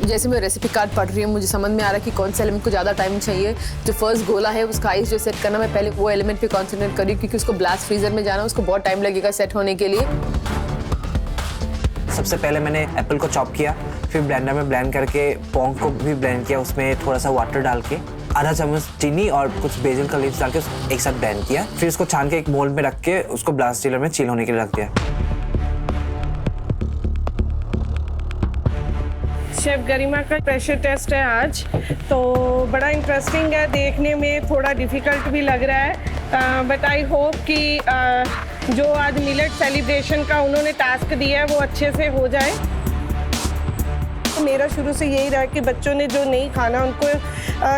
जैसे मैं recipe card पढ़ रही हूँ मुझे समझ में आ रहा है कि कौन से एलिमेंट को ज़्यादा टाइम चाहिए। जो फर्स्ट गोला है उसका आइस जो सेट करना, मैं पहले वो एलिमेंट पे कॉन्सेंट्रेट करी क्योंकि उसको ब्लास्ट फ्रीजर में जाना, उसको बहुत टाइम लगेगा सेट होने के लिए। सबसे पहले मैंने एप्पल को चॉप किया, फिर ब्लेंडर में ब्लेंड करके पोंग को भी ब्लेंड किया, उसमें थोड़ा सा वाटर डाल के आधा चम्मच चीनी और कुछ बेसिल का लीव्स डाल के एक साथ ब्लेंड किया। फिर उसको छान के एक मोल्ड में रख के उसको ब्लास्ट चिलर में चिल होने के लिए रख दिया। शेफ गरिमा का प्रेशर टेस्ट है आज, तो बड़ा इंटरेस्टिंग है, देखने में थोड़ा डिफ़िकल्ट भी लग रहा है, बट आई होप कि जो आज मिलेट सेलिब्रेशन का उन्होंने टास्क दिया है वो अच्छे से हो जाए। तो मेरा शुरू से यही रहा कि बच्चों ने जो नहीं खाना उनको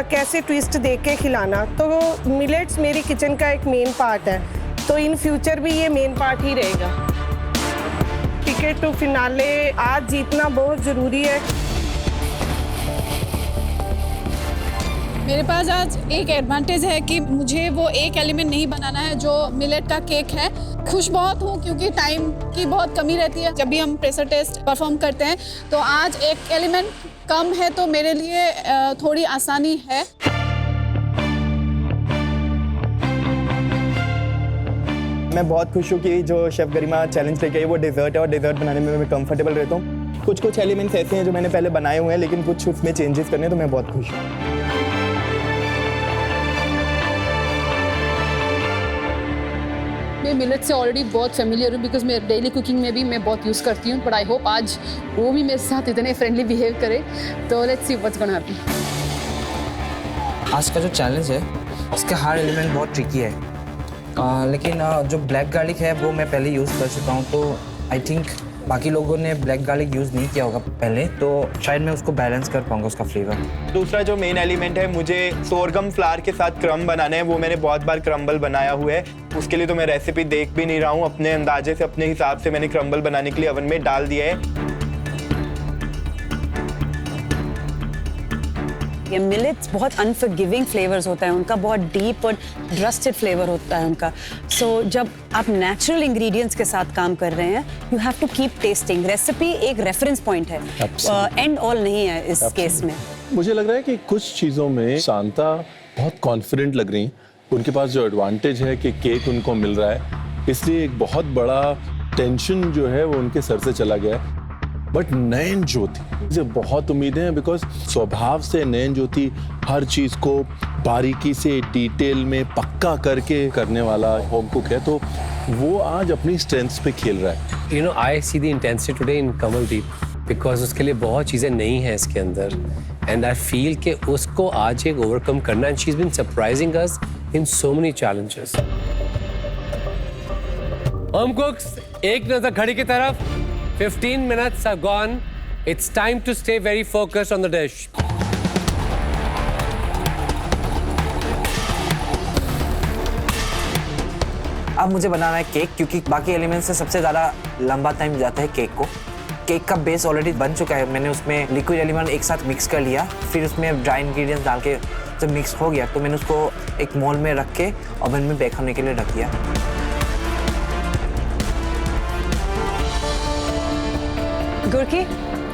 कैसे ट्विस्ट दे के खिलाना, तो मिलेट्स मेरी किचन का एक मेन पार्ट है, तो इन फ्यूचर भी ये मेन पार्ट ही रहेगा। टिकट टू फिनाले आज जीतना बहुत ज़रूरी है। मेरे पास आज एक एडवांटेज है कि मुझे वो एक एलिमेंट नहीं बनाना है जो मिलेट का केक है। खुश बहुत हूँ क्योंकि टाइम की बहुत कमी रहती है जब भी हम प्रेशर टेस्ट परफॉर्म करते हैं, तो आज एक एलिमेंट कम है तो मेरे लिए थोड़ी आसानी है। मैं बहुत खुश हूँ कि जो शेफ गरिमा चैलेंज लेके आई वो डेजर्ट है और डेजर्ट बनाने में मैं कंफर्टेबल रहता हूँ। कुछ एलिमेंट्स ऐसे हैं जो मैंने पहले बनाए हुए हैं लेकिन कुछ उसमें चेंजेस करने हैं, तो मैं बहुत खुश हूँ। मैं मिलेट से ऑलरेडी बहुत फेमिलियर हूँ बिकॉज मैं डेली कुकिंग में भी मैं बहुत यूज़ करती हूँ, बट आई होप आज वो भी मेरे साथ इतने फ्रेंडली बिहेव करे, तो let's see what's gonna happen. आज का जो चैलेंज है उसका हर एलिमेंट बहुत ट्रिकी है, लेकिन जो ब्लैक गार्लिक है वो मैं पहले यूज़ कर चुका हूँ, तो आई थिंक बाकी लोगों ने ब्लैक गार्लिक यूज़ नहीं किया होगा पहले, तो शायद मैं उसको बैलेंस कर पाऊंगा उसका फ्लेवर। दूसरा जो मेन एलिमेंट है, मुझे सोरगम फ्लावर के साथ क्रम्ब बनाने हैं, वो मैंने बहुत बार क्रम्बल बनाया हुआ है, उसके लिए तो मैं रेसिपी देख भी नहीं रहा हूँ, अपने अंदाजे से अपने हिसाब से मैंने क्रम्बल बनाने के लिए ओवन में डाल दिया है। ये मिलेट्स बहुत अनफॉरगिविंग फ्लेवर्स होता है उनका, बहुत डीप और रस्टेड फ्लेवर होता है उनका। सो जब आप नेचुरल इंग्रेडिएंट्स के साथ काम कर रहे हैं, you have to keep testing. Recipe एक रेफरेंस पॉइंट है, एंड ऑल नहीं है इस केस में। मुझे लग रहा है कि कुछ चीज़ों में शांता बहुत कॉन्फिडेंट लग रही, उनके पास जो एडवांटेज है कि केक उनको मिल रहा है, इसलिए एक बहुत बड़ा टेंशन जो है वो उनके सर से चला गया है। बट नयन ज्योति मुझे बहुत उम्मीदें हैं, बिकॉज स्वभाव से नयन ज्योति हर चीज़ को बारीकी से डिटेल में पक्का करके करने वाला होम कुक है, तो वो आज अपनी स्ट्रेंथ्स पे खेल रहा है। You know I see the intensity today in Kamaldeep, because उसके लिए बहुत चीज़ें नई हैं इसके अंदर, एंड आई फील कि उसको आज एक ओवरकम करना, and she is been surprising us in so many challenges. Home cooks, एक नजर घड़ी की तरफ, 15 minutes are gone. It's time to stay very focused on the dish. अब मुझे बनाना है केक, क्योंकि बाकी एलिमेंट से सबसे ज़्यादा लंबा टाइम जाता है केक को। केक का बेस ऑलरेडी बन चुका है, मैंने उसमें लिक्विड एलिमेंट एक साथ मिक्स कर लिया, फिर उसमें ड्राई इंग्रेडिएंट्स डाल के जब मिक्स हो गया तो मैंने उसको एक मोल्ड में रख के ओवन में बेक होने के लिए रख दिया। गुरकी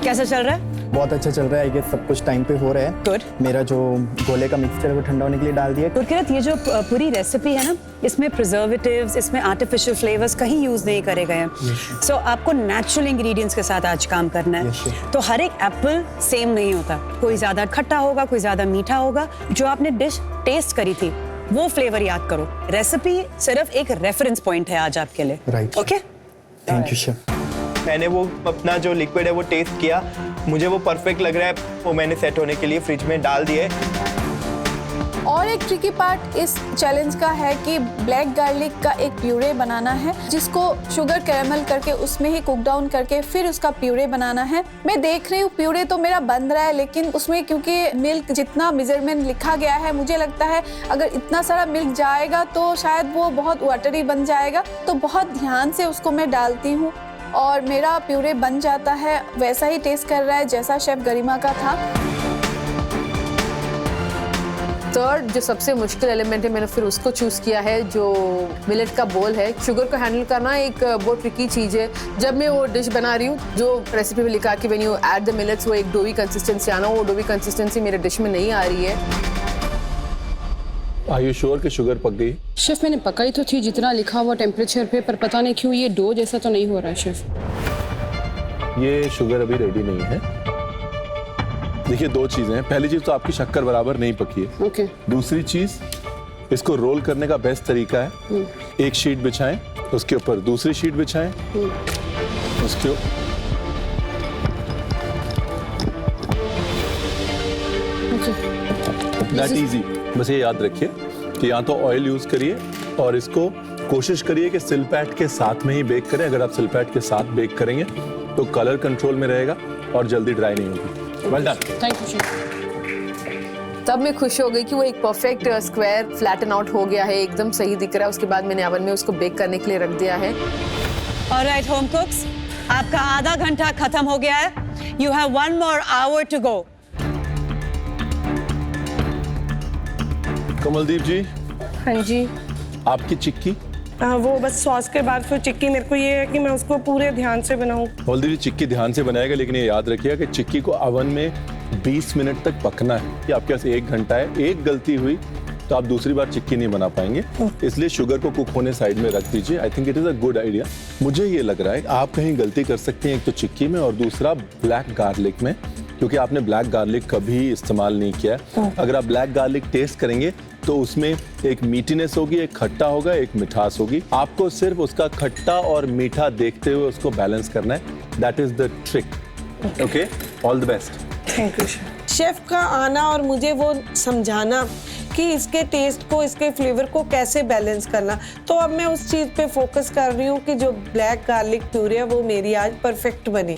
कैसा चल रहा है? बहुत अच्छा चल रहा है, आई गेस सब कुछ टाइम पे हो रहा है। गुड। मेरा जो गोले का मिक्सचर है वो ठंडा होने के लिए डाल दिया। गुरकीरत, ये जो पूरी रेसिपी है ना, इसमें प्रिजर्वेटिव्स, इसमें आर्टिफिशियल फ्लेवर्स कहीं यूज नहीं करे गए हैं। सो आपको नेचुरल इंग्रेडिएंट्स के साथ आज काम करना है। तो हर एक एप्पल सेम नहीं होता, कोई ज्यादा खट्टा होगा, कोई ज्यादा मीठा होगा। जो आपने डिश टेस्ट करी थी वो फ्लेवर याद करो। रेसिपी सिर्फ एक रेफरेंस पॉइंट है आज आपके लिए। Right. Okay, thank you chef. मैंने वो अपना जो लिक्विड है वो टेस्ट किया, मुझे वो परफेक्ट लग रहा है, वो मैंने सेट होने के लिए फ्रिज में डाल दिए। और एक ट्रिकी पार्ट इस चैलेंज का है कि ब्लैक गार्लिक का एक प्यूरे बनाना है, जिसको शुगर कैरेमल करके उसमें ही कुक डाउन करके फिर उसका प्यूरे बनाना है। मैं देख रही हूँ प्यूरे तो मेरा बन रहा है, लेकिन उसमें क्योंकि मिल्क जितना मेजरमेंट लिखा गया है, मुझे लगता है अगर इतना सारा मिल्क जाएगा तो शायद वो बहुत वाटरी बन जाएगा, तो बहुत ध्यान से उसको मैं डालती हूँ और मेरा प्यूरे बन जाता है। वैसा ही टेस्ट कर रहा है जैसा शेफ गरिमा का था। थर्ड जो सबसे मुश्किल एलिमेंट है, मैंने फिर उसको चूज़ किया है, जो मिलेट का बोल है। शुगर को हैंडल करना एक बहुत ट्रिकी चीज़ है। जब मैं वो डिश बना रही हूँ, जो रेसिपी में लिखा कि when you add the millets, वो एक डोवी कंसिस्टेंसी आना, वो डोवी कंसिस्टेंसी मेरे डिश में नहीं आ रही है। आर यू श्योर कि शुगर पक गई? शेफ मैंने पकाई तो थी जितना लिखा हुआ टेम्परेचर पे, पर पता नहीं क्यों ये डो जैसा तो नहीं हो रहा है शेफ। ये शुगर अभी रेडी नहीं है। देखिए, दो चीजें हैं। पहली चीज तो आपकी शक्कर बराबर नहीं पकी है। ओके। दूसरी चीज, इसको रोल करने का बेस्ट तरीका है, एक शीट बिछाएं, उसके ऊपर दूसरी शीट बिछाएं, उसके दैट इजी। बस ये याद रखिए कि या तो ऑयल यूज करिए और इसको कोशिश करिए कि सिलपैट के साथ में ही बेक करें। अगर आप सिलपैट के साथ बेक करेंगे तो कलर कंट्रोल में रहेगा और जल्दी ड्राई नहीं होगी। Well done. Thank you chef. तब मैं खुश हो गई कि वो एक परफेक्ट स्क्वायर फ्लैटन आउट हो गया है, एकदम सही दिख रहा है। उसके बाद मैंने ओवन में उसको बेक करने के लिए रख दिया है। ऑलराइट होम कुक्स, आपका आधा घंटा खत्म हो गया है। You have 1 more hour to go. Kamaldeep ji, हाँ जी। आपकी चिक्की? वो बस सॉस के बाद फिर चिक्की, मेरे को ये है कि मैं उसको पूरे ध्यान से बनाऊं। कमलदीप जी, चिक्की ध्यान से बनाएगा, लेकिन ये याद रखिएगा कि चिक्की को ओवन में 20 मिनट तक पकना है। ये आपके पास 1 घंटा है। एक गलती हुई तो आप दूसरी बार चिक्की नहीं बना पाएंगे, इसलिए शुगर को कुक होने साइड में रख दीजिए। I think it is a good idea. मुझे ये लग रहा है आप कहीं गलती कर सकते हैं, एक तो चिक्की में और दूसरा ब्लैक गार्लिक में, क्योंकि आपने ब्लैक गार्लिक कभी इस्तेमाल नहीं किया है। अगर आप ब्लैक गार्लिक टेस्ट करेंगे तो उसमें एक मीठीनेस होगी, एक खट्टा होगा, एक मिठास होगी। आपको सिर्फ उसका खट्टा और मीठा देखते हुए उसको बैलेंस करना है। That is the trick. Okay, all the best. Thank you chef का आना और मुझे वो समझाना कि इसके टेस्ट को, इसके फ्लेवर को कैसे बैलेंस करना। तो अब मैं उस चीज़ पे फोकस कर रही हूँ कि जो ब्लैक गार्लिक प्यूरी है वो मेरी आज परफेक्ट बने।